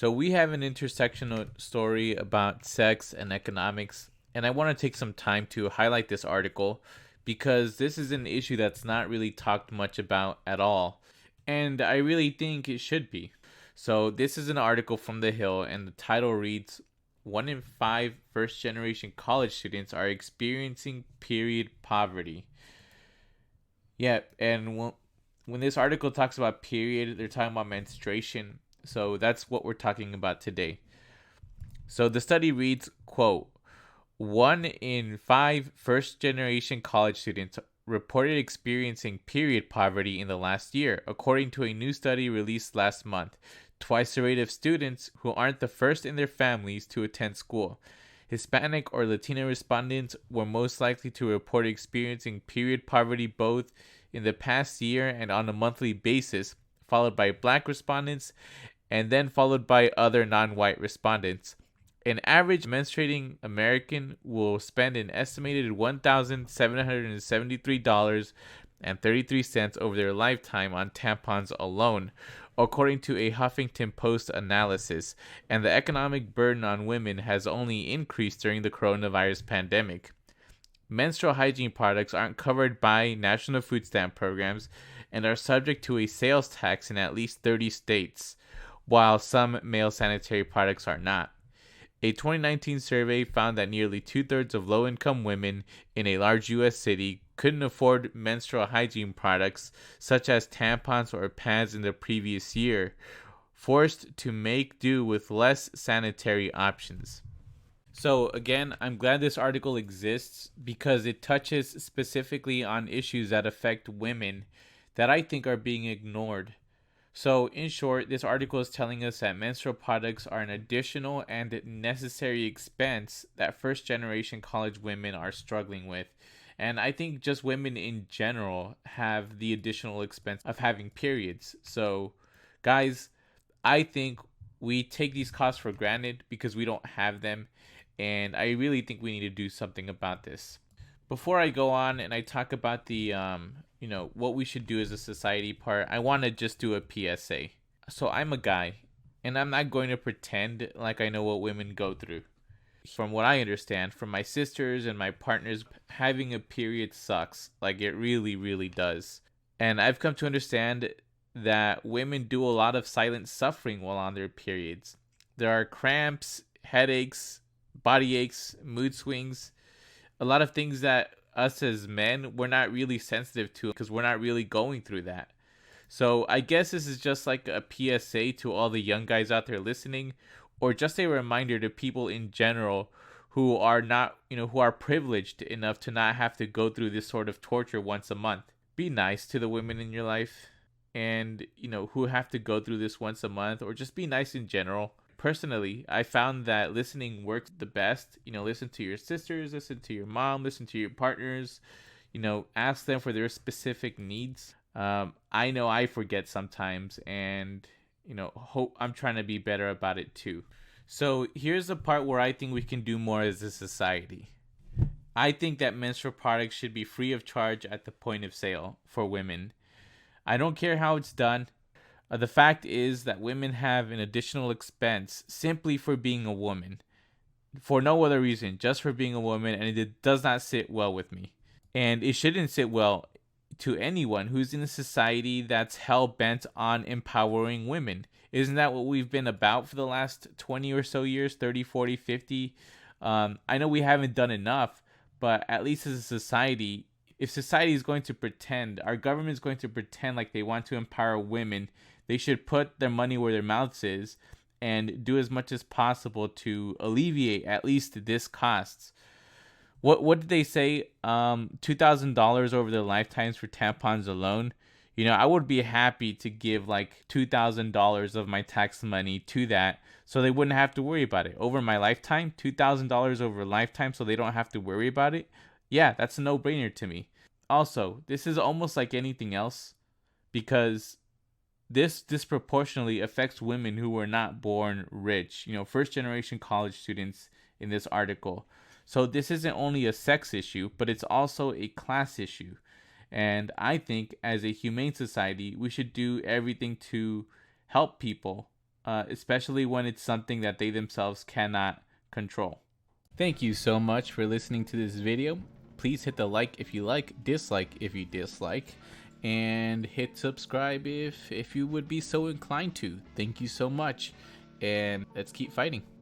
So we have an intersectional story about sex and economics, and I want to take some time to highlight this article because this is an issue that's not really talked much about at all, and I really think it should be. So this is an article from The Hill, and the title reads, "One in five first-generation college students are experiencing period poverty." Yeah, and when this article talks about period, they're talking about menstruation. So that's what we're talking about today. So the study reads, quote, one in five first generation college students reported experiencing period poverty in the last year, according to a new study released last month. Twice the rate of students who aren't the first in their families to attend school. Hispanic or Latino respondents were most likely to report experiencing period poverty both in the past year and on a monthly basis, followed by Black respondents, and then followed by other non-white respondents. An average menstruating American will spend an estimated $1,773.33 over their lifetime on tampons alone, according to a Huffington Post analysis, and the economic burden on women has only increased during the coronavirus pandemic. Menstrual hygiene products aren't covered by national food stamp programs and are subject to a sales tax in at least 30 states, while some male sanitary products are not. A 2019 survey found that nearly two-thirds of low-income women in a large U.S. city couldn't afford menstrual hygiene products such as tampons or pads in the previous year, forced to make do with less sanitary options. So again, I'm glad this article exists because it touches specifically on issues that affect women that I think are being ignored. So in short, this article is telling us that menstrual products are an additional and necessary expense that first generation college women are struggling with. And I think just women in general have the additional expense of having periods. So guys, I think we take these costs for granted because we don't have them. And I really think we need to do something about this. Before I go on and I talk about the what we should do as a society part, I want to just do a PSA. So I'm a guy, and I'm not going to pretend like I know what women go through. From what I understand, from my sisters and my partners, having a period sucks. Like it really, really does. And I've come to understand that women do a lot of silent suffering while on their periods. There are cramps, headaches, body aches, mood swings, a lot of things that us as men we're not really sensitive to because we're not really going through that. So I guess this is just like a PSA to all the young guys out there listening, or just a reminder to people in general who are not, who are privileged enough to not have to go through this sort of torture once a month. Be nice to the women in your life and, who have to go through this once a month, or just be nice in general. Personally, I found that listening works the best. Listen to your sisters, listen to your mom, listen to your partners, ask them for their specific needs. I know I forget sometimes, and, hope I'm trying to be better about it too. So here's the part where I think we can do more as a society. I think that menstrual products should be free of charge at the point of sale for women. I don't care how it's done. The fact is that women have an additional expense simply for being a woman. For no other reason, just for being a woman, and it does not sit well with me. And it shouldn't sit well to anyone who's in a society that's hell-bent on empowering women. Isn't that what we've been about for the last 20 or so years, 30, 40, 50? I know we haven't done enough, but at least as a society, if society is going to pretend, our government is going to pretend like they want to empower women, they should put their money where their mouths is and do as much as possible to alleviate at least this costs. What did they say? $2,000 over their lifetimes for tampons alone. I would be happy to give like $2,000 of my tax money to that, so they wouldn't have to worry about it over my lifetime. $2,000 over a lifetime, so they don't have to worry about it. Yeah, that's a no-brainer to me. Also, this is almost like anything else because this disproportionately affects women who were not born rich, first generation college students in this article. So this isn't only a sex issue, but it's also a class issue. And I think as a humane society, we should do everything to help people especially when it's something that they themselves cannot control. Thank you so much for listening to this video. Please hit the like if you like, dislike if you dislike, and hit subscribe if you would be so inclined to. Thank you so much, and let's keep fighting.